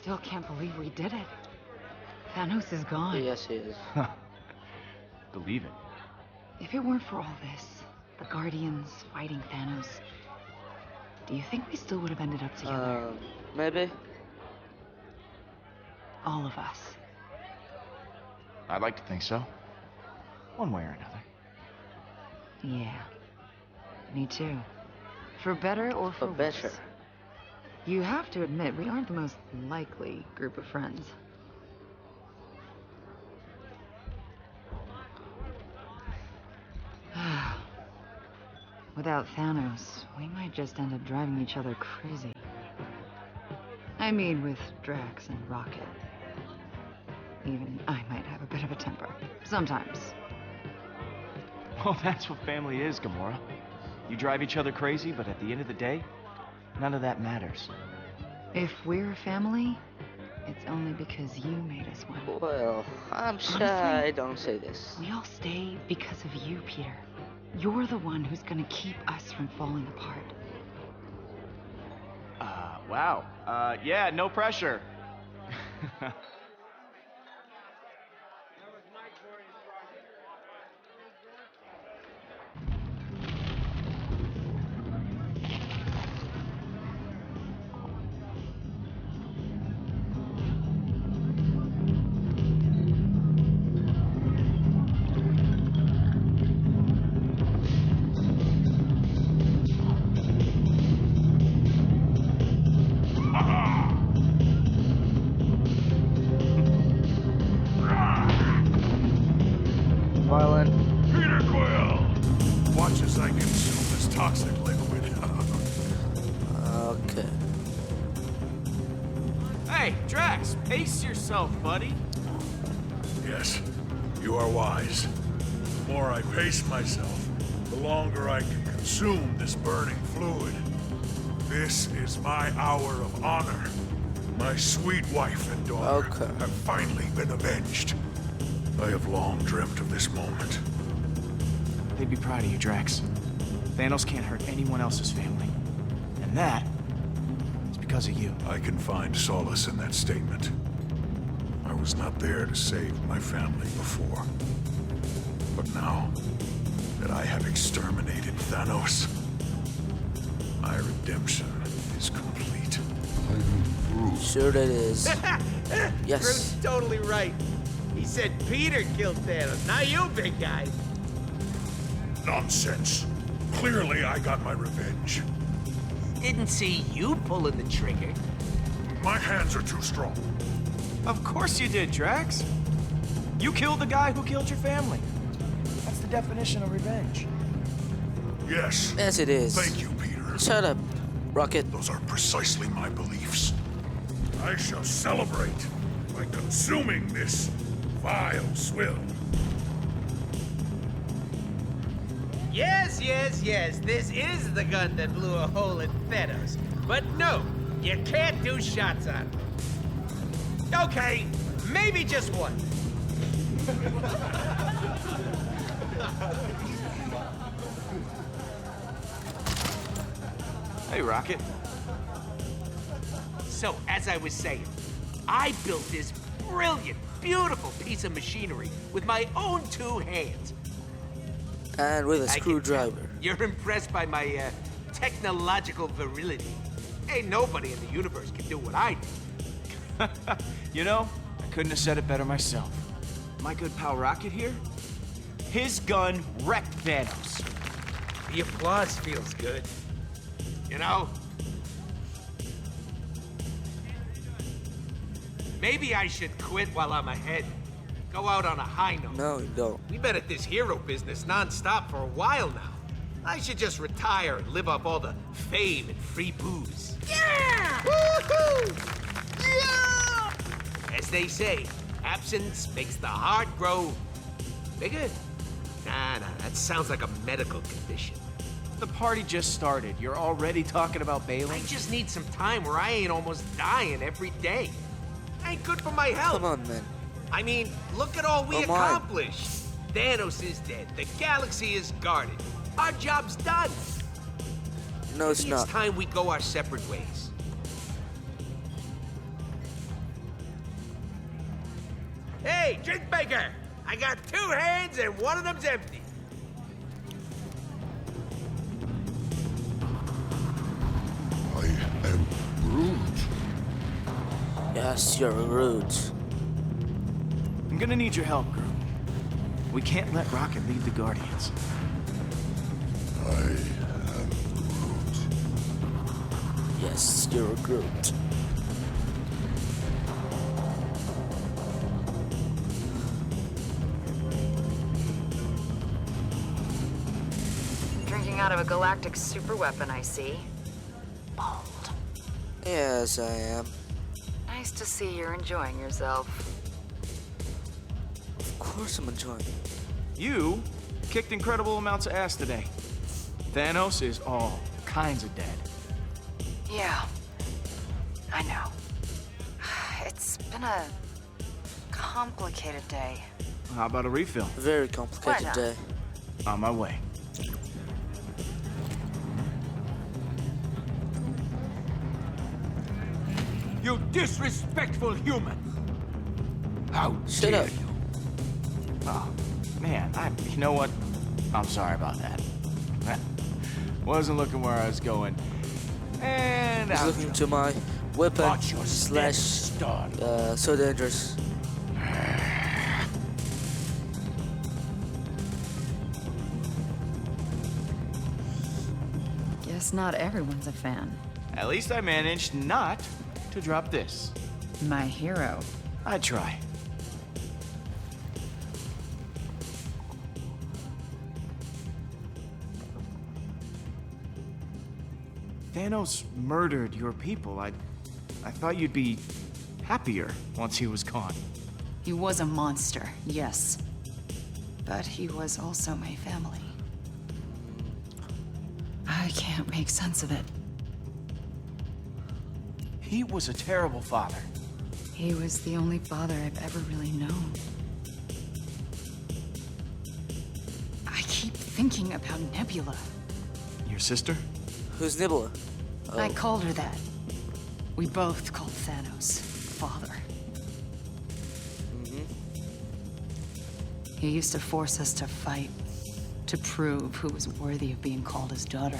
still can't believe we did it. Thanos is gone. Yes, he is. Believe it. If it weren't for all this, the Guardians fighting Thanos, do you think we still would have ended up together? Maybe. All of us. I'd like to think so. One way or another. Yeah. Me too. For better or for worse. better. You have to admit, we aren't the most likely group of friends. Without Thanos, we might just end up driving each other crazy. I mean, with Drax and Rocket. Even I might have a bit of a temper. Sometimes. Well, that's what family is, Gamora. You drive each other crazy, but at the end of the day, none of that matters. If we're a family, it's only because you made us one. Well, I'm shy. Honestly, Don't say this. We all stay because of you, Peter. You're the one who's gonna keep us from falling apart. Wow. Yeah, no pressure. Marlon. Peter Quill! Watch as I consume this toxic liquid. Okay. Hey, Drax, pace yourself, buddy. Yes, you are wise. The more I pace myself, the longer I can consume this burning fluid. This is my hour of honor. My sweet wife and daughter have finally been avenged. I have long dreamt of this moment. They'd be proud of you, Drax. Thanos can't hurt anyone else's family. And that is because of you. I can find solace in that statement. I was not there to save my family before. But now that I have exterminated Thanos, my redemption is complete. Sure it is. Yes. Groot's totally right. He said Peter killed Thanos, not you, big guy. Nonsense. Clearly I got my revenge. Didn't see you pulling the trigger. My hands are too strong. Of course you did, Drax. You killed the guy who killed your family. That's the definition of revenge. Yes. Yes, it is. Thank you, Peter. Shut up, Rocket. Those are precisely my beliefs. I shall celebrate by consuming this vile swill. Yes, yes, yes, this is the gun that blew a hole in Thanos. But no, you can't do shots on it. Okay, maybe just one. Hey, Rocket. So, as I was saying, I built this brilliant, beautiful piece of machinery with my own two hands. And with a I can screwdriver. tell You're impressed by my technological virility. Ain't nobody in the universe can do what I do. You know, I couldn't have said it better myself. My good pal Rocket here, his gun wrecked Thanos. The applause feels good. You know? Maybe I should quit while I'm ahead. Go out on a high note. No, you don't. We've been at this hero business non-stop for a while now. I should just retire and live off all the fame and free booze. Yeah! Woohoo! Yeah! As they say, absence makes the heart grow bigger. Nah, that sounds like a medical condition. The party just started. You're already talking about bailing? I just need some time where I ain't almost dying every day. Ain't good for my health. Come on, man. I mean, look at all we Come on. accomplished. Thanos is dead. The galaxy is guarded. Our job's done. No, it's Maybe not. It's time we go our separate ways. Hey, drink maker! I got 2 hands and one of them's empty. I am Groot. Yes, you're rude. I'm gonna need your help, Groot. We can't let Rocket leave the Guardians. I am Groot. Yes, you're Groot. Drinking out of a galactic superweapon, I see. Bold. Yes, I am. Nice to see you're enjoying yourself. Of course I'm enjoying it. You kicked incredible amounts of ass today. Thanos is all kinds of dead. Yeah, I know. It's been a complicated day. How about a refill? Very Why complicated not? day. On my way. You disrespectful human! How Shut dare up. you? Oh, man, you know what? I'm sorry about that. Wasn't looking where I was going. And He's out. looking to my weapon Watch your slash start. so dangerous. Guess not everyone's a fan. At least I managed not to drop this. My hero. I try. Thanos murdered your people. I thought you'd be happier once he was gone. He was a monster, yes. But he was also my family. I can't make sense of it. He was a terrible father. He was the only father I've ever really known. I keep thinking about Nebula. Your sister? Who's Nibbler? I called her that. We both called Thanos father. He used to force us to fight, to prove who was worthy of being called his daughter.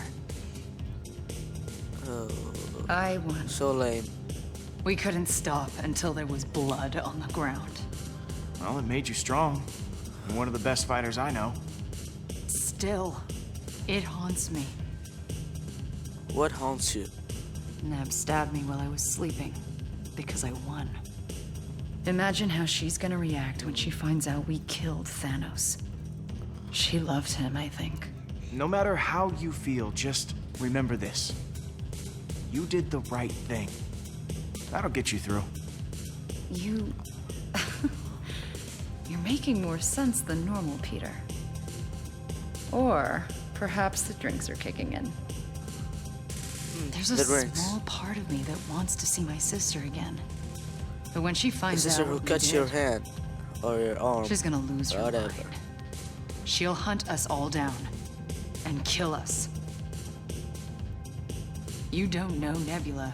Oh, I won. so lame. We couldn't stop until there was blood on the ground. Well, it made you strong. You're one of the best fighters I know. Still, it haunts me. What haunts you? Neb stabbed me while I was sleeping, because I won. Imagine how she's gonna react when she finds out we killed Thanos. She loved him, I think. No matter how you feel, just remember this. You did the right thing. That'll get you through. You... You're making more sense than normal, Peter. Or perhaps the drinks are kicking in. There's a the drinks. small part of me that wants to see my sister again. But when she The finds sister out who what we cuts your did, hand or your arm. she's gonna lose her Whatever. mind. She'll hunt us all down and kill us. You don't know Nebula.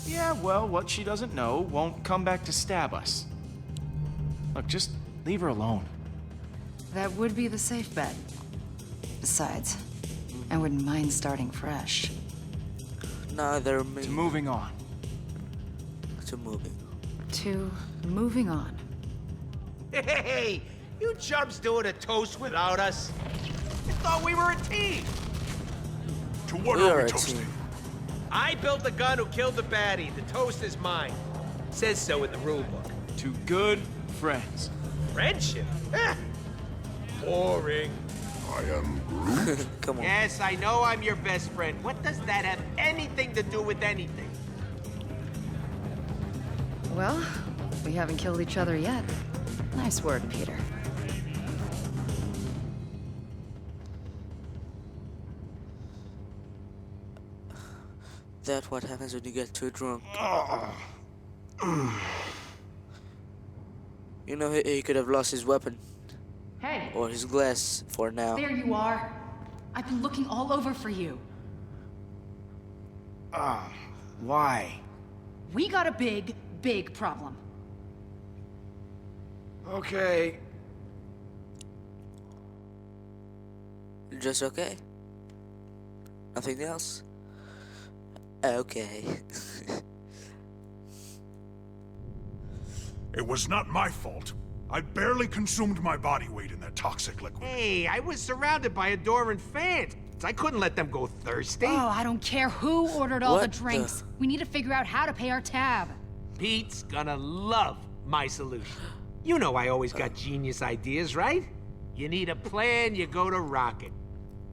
Yeah, well, what she doesn't know won't come back to stab us. Look, just leave her alone. That would be the safe bet. Besides, I wouldn't mind starting fresh. Neither me. To moving on. To moving. To moving on. Hey, you chumps doing a toast without us? I thought we were a team. To what We are are we a toasting? team. I built the gun who killed the baddie. The toast is mine. Says so in the rule book. To good friends. Friendship? Eh. Boring. I am Groot. Come on. Yes, I know I'm your best friend. What does that have anything to do with anything? Well, we haven't killed each other yet. Nice work, Peter. That's what happens when you get too drunk. You know, he could have lost his weapon Hey, or his glass for now. there you are. I've been looking all over for you. Why? We got a big, big problem. Okay. Just okay? Nothing else? Okay. It was not my fault. I barely consumed my body weight in that toxic liquid. Hey, I was surrounded by adoring fans. I couldn't let them go thirsty. Oh, I don't care who ordered all the What drinks. the- We need to figure out how to pay our tab. Pete's gonna love my solution. You know I always got genius ideas, right? You need a plan, you go to Rocket.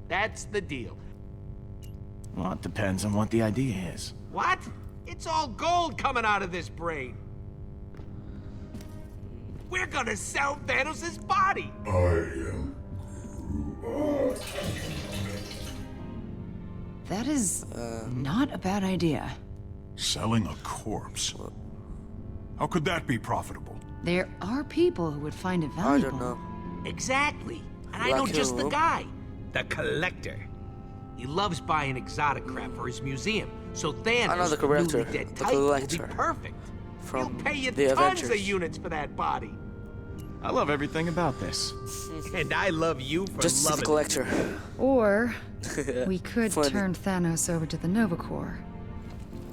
That's the deal. Well, it depends on what the idea is. What? It's all gold coming out of this brain. We're gonna sell Thanos' body. I am. That is not a bad idea. Selling a corpse? How could that be profitable? There are people who would find it I valuable. don't know. Exactly. And I know Black just the Hero. guy. The collector. He loves buying exotic crap for his museum. So Thanos' I know the collector. newly dead The type will be collector. perfect. From He'll pay you the tons of Avengers. units for that body. I love everything about this. And I love you for Just see the loving collector. Or we could Funny. turn Thanos over to the Nova Corps.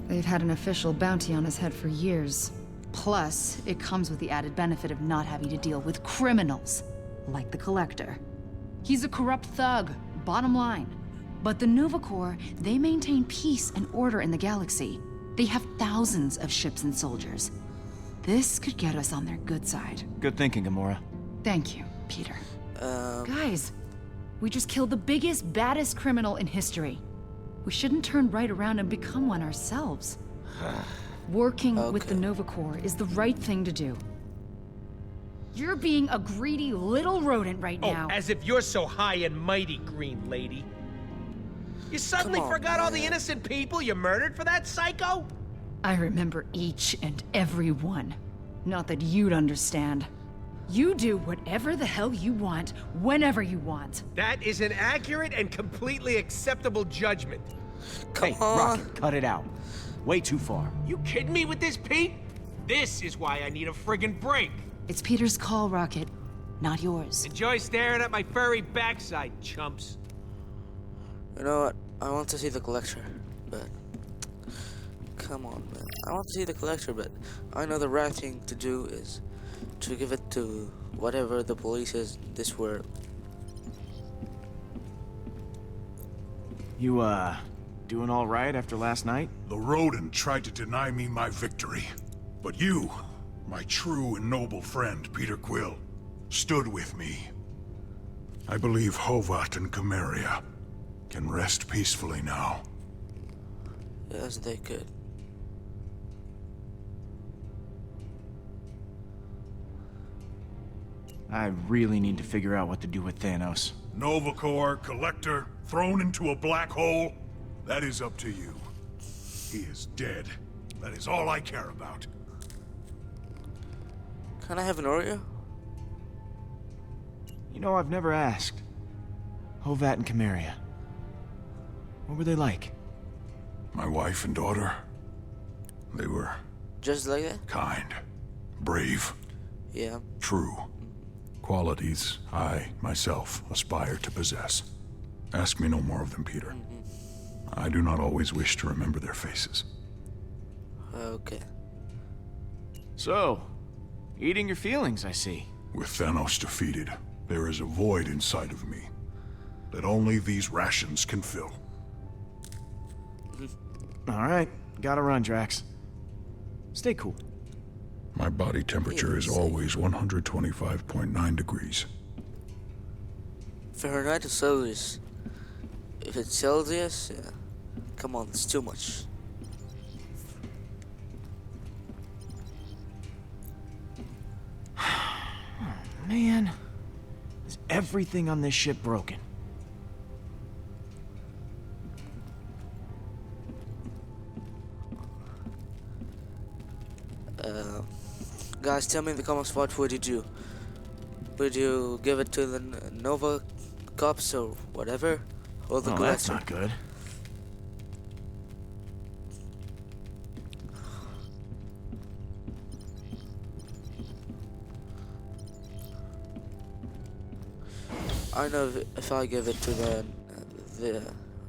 They've had an official bounty on his head for years. Plus, it comes with the added benefit of not having to deal with criminals, like the Collector. He's a corrupt thug, bottom line. But the Nova Corps, they maintain peace and order in the galaxy. They have thousands of ships and soldiers. This could get us on their good side. Good thinking, Gamora. Thank you, Peter. Um, Guys, we just killed the biggest, baddest criminal in history. We shouldn't turn right around and become one ourselves. Working with the Okay. Nova Corps is the right thing to do. You're being a greedy little rodent right Oh, now. as if you're so high and mighty, Green Lady. You suddenly Come on, forgot all the man. innocent people you murdered for that psycho? I remember each and every one. Not that you'd understand. You do whatever the hell you want, whenever you want. That is an accurate and completely acceptable judgment. Come Hey, on. Rocket, cut it out. Way too far. You kidding me with this, Pete? This is why I need a friggin' break. It's Peter's call, Rocket, not yours. Enjoy staring at my furry backside, chumps. You know what? I want to see the collector, but come on, man. I want to see the collector, but I know the right thing to do is to give it to whatever the police is in this world. You, doing all right after last night? The rodent tried to deny me my victory. But you, my true and noble friend, Peter Quill, stood with me. I believe Hovat and Chimeria can rest peacefully now. Yes, they could. I really need to figure out what to do with Thanos. Nova Corps, Collector, thrown into a black hole? That is up to you. He is dead. That is all I care about. Can I have an Oreo? You know, I've never asked. Hovat and Chimeria. What were they like? My wife and daughter, they were Just like that? kind, brave, Yeah. true. Qualities I, myself, aspire to possess. Ask me no more of them, Peter. I do not always wish to remember their faces. Okay. So, eating your feelings, I see. With Thanos defeated, there is a void inside of me that only these rations can fill. All right, gotta run, Drax. Stay cool. My body temperature is always 125.9 degrees. Fahrenheit or Celsius? If it's Celsius, yeah. Come on, it's too much. Man, is everything on this ship broken? Guys, tell me in the comments, what would you do? Would you give it to the Nova cops or whatever? Or the Oh, that's collector? not good. I know if I give it to the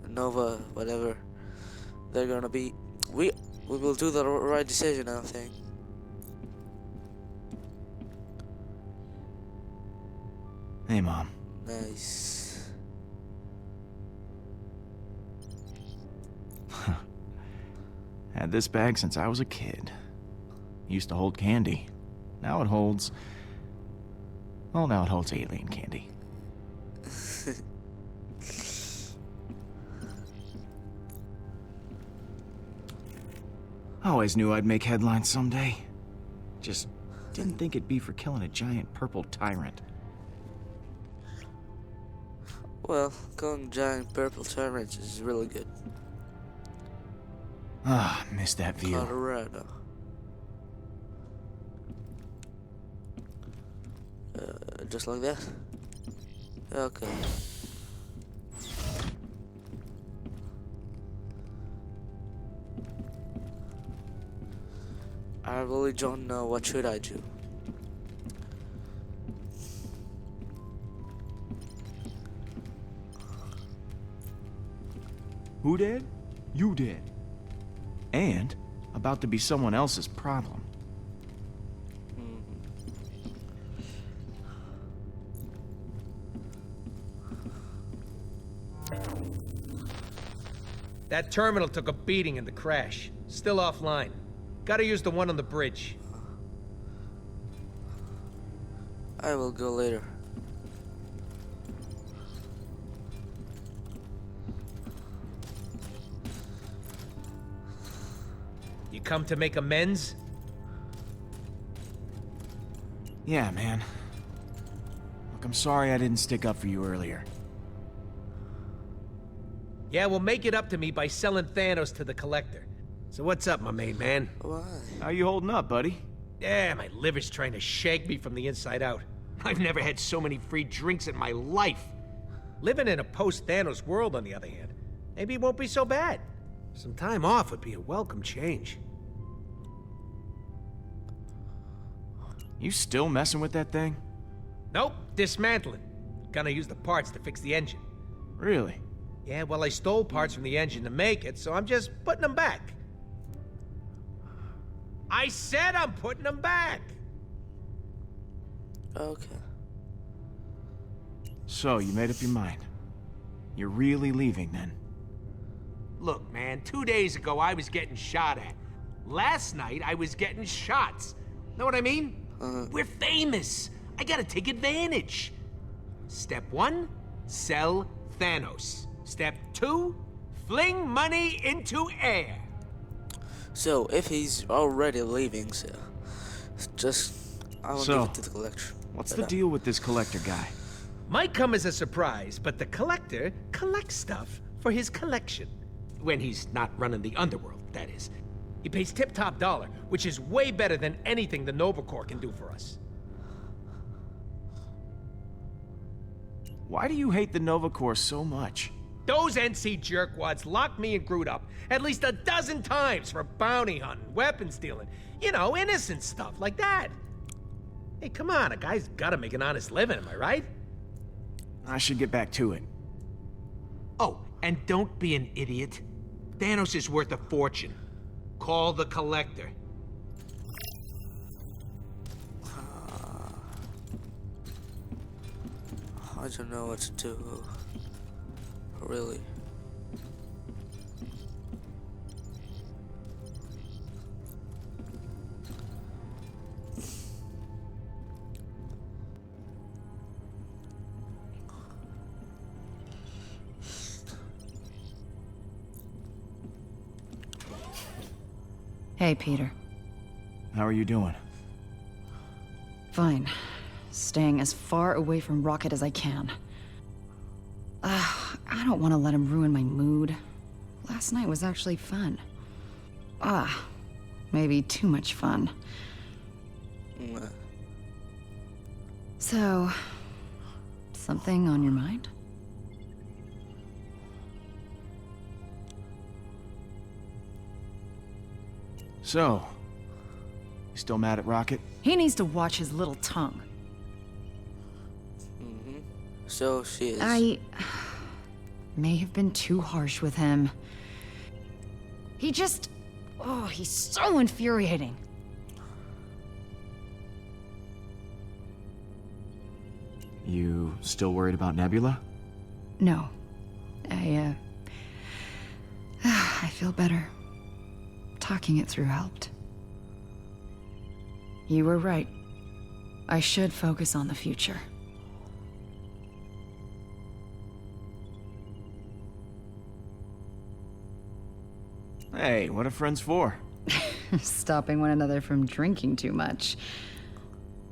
Nova, whatever, they're gonna be. We will do the right decision, I think. Hey, Mom. Nice. Had this bag since I was a kid. Used to hold candy. Now it holds... Well, now it holds alien candy. Always knew I'd make headlines someday. Just didn't think it'd be for killing a giant purple tyrant. Well, killing giant purple tyrants is really good. Ah, missed that view. Colorado. Just like that? Okay. I really don't know what should I do. Who did? You did. And about to be someone else's problem. That terminal took a beating in the crash. Still offline. Gotta use the one on the bridge. I will go later. You come to make amends? Yeah, man. Look, I'm sorry I didn't stick up for you earlier. Yeah, well, make it up to me by selling Thanos to the Collector. So what's up, my main man? Why? How you holding up, buddy? Yeah, my liver's trying to shake me from the inside out. I've never had so many free drinks in my life. Living in a post-Thanos world, on the other hand, maybe it won't be so bad. Some time off would be a welcome change. You still messing with that thing? Nope, dismantling. Gonna use the parts to fix the engine. Really? Yeah, well, I stole parts from the engine to make it, so I'm just putting them back. I said I'm putting them back! Okay. So, you made up your mind. You're really leaving, then? Look, man, 2 days ago I was getting shot at. Last night I was getting shots. Know what I mean? We're famous. I gotta take advantage. Step 1, sell Thanos. Step 2, fling money into air. So, if he's already leaving, so just I will give it to the Collector. What's the deal with this Collector guy? Might come as a surprise, but the Collector collects stuff for his collection. When he's not running the underworld, that is. He pays tip-top dollar, which is way better than anything the Nova Corps can do for us. Why do you hate the Nova Corps so much? Those NC jerkwads locked me and Groot up at least a dozen times for bounty hunting, weapon stealing, you know, innocent stuff like that. Hey, come on, a guy's gotta make an honest living, am I right? I should get back to it. Oh, and don't be an idiot. Thanos is worth a fortune. Call the Collector. I don't know what to do. Really. Hey, Peter. How are you doing? Fine. Staying as far away from Rocket as I can. I don't want to let him ruin my mood. Last night was actually fun. Maybe too much fun. So, something on your mind? So, you still mad at Rocket? He needs to watch his little tongue. So she is. I may have been too harsh with him. He just... Oh, he's so infuriating. You still worried about Nebula? No. I feel better. Talking it through helped. You were right. I should focus on the future. Hey, what are friends for? Stopping one another from drinking too much.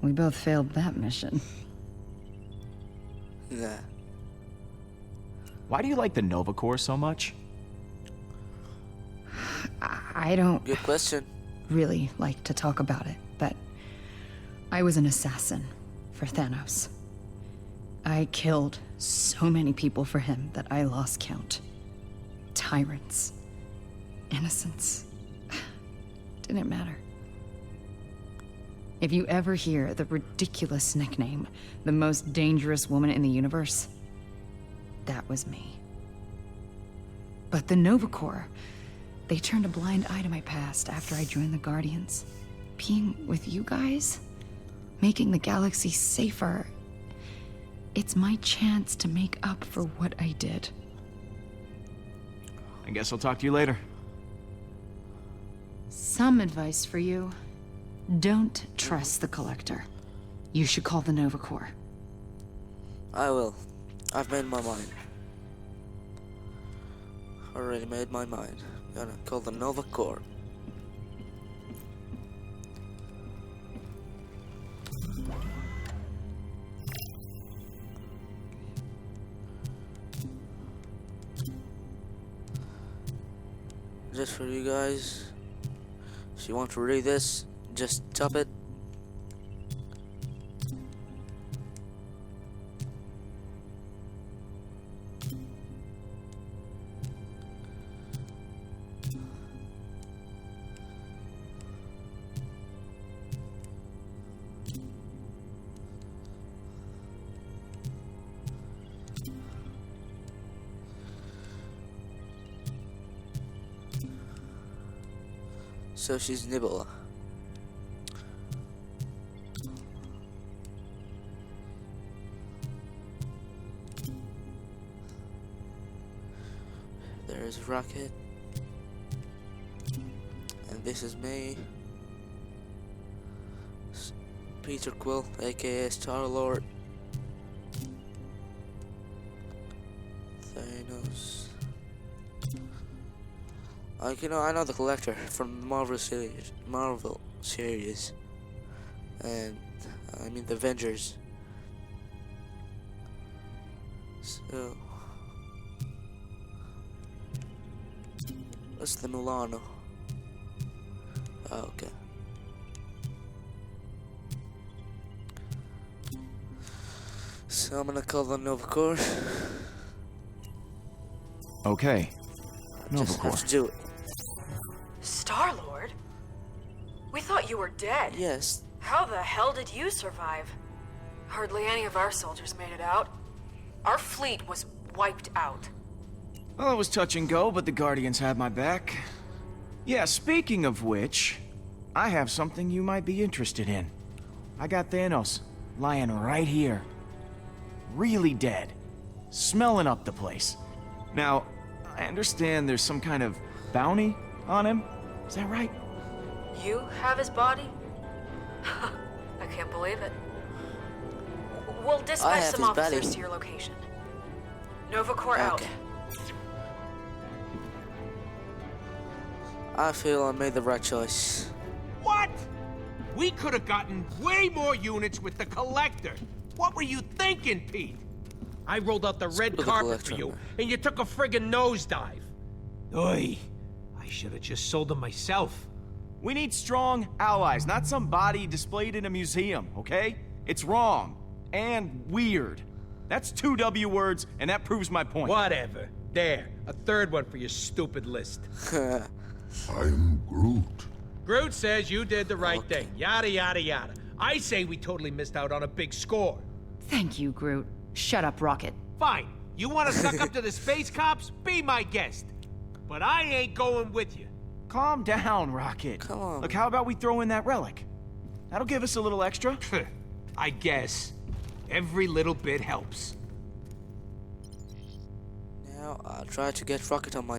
We both failed that mission. Nah. Why do you like the Nova Corps so much? I don't Good question. really like to talk about it, but I was an assassin for Thanos. I killed so many people for him that I lost count. Tyrants. Innocents. Didn't matter. If you ever hear the ridiculous nickname, the most dangerous woman in the universe, that was me. But the Nova Corps, they turned a blind eye to my past after I joined the Guardians. Being with you guys, making the galaxy safer, it's my chance to make up for what I did. I guess I'll talk to you later. Some advice for you. Don't trust the Collector. You should call the Nova Corps. I will. I've made my mind. Already made my mind. Gonna call the Nova Corps. Just for you guys. If you want to read this, just tap it. So she's Nebula. There is Rocket. And this is me. Peter Quill, aka Star-Lord. Thanos. I know the Collector from the Marvel series, and I mean the Avengers. So, what's the Milano? Oh, okay. So I'm gonna call the Nova Corps. Okay. Nova Just Corps. have to do it. Star-Lord? We thought you were dead. Yes. How the hell did you survive? Hardly any of our soldiers made it out. Our fleet was wiped out. Well, it was touch and go, but the Guardians had my back. Yeah, speaking of which, I have something you might be interested in. I got Thanos lying right here. Really dead. Smelling up the place. Now, I understand there's some kind of bounty on him. Is that right? You have his body? I can't believe it. We'll I dispatch have some his officers body. to your location. Nova Corps out. Okay. I feel I made the right choice. What? We could have gotten way more units with the Collector. What were you thinking, Pete? I rolled out the red Screw the carpet for Collector, you, man. and you took a friggin' nosedive. Oy, I should have just sold them myself. We need strong allies, not some body displayed in a museum, okay? It's wrong. And weird. That's 2 W words, and that proves my point. Whatever. There, a third one for your stupid list. I'm Groot. Groot says you did the right thing. Yada, yada, yada. I say we totally missed out on a big score. Thank you, Groot. Shut up, Rocket. Fine. You want to suck up to the space cops? Be my guest. But I ain't going with you. Calm down, Rocket. Come on. Look, how about we throw in that relic? That'll give us a little extra. I guess. Every little bit helps. Now I'll try to get Rocket on my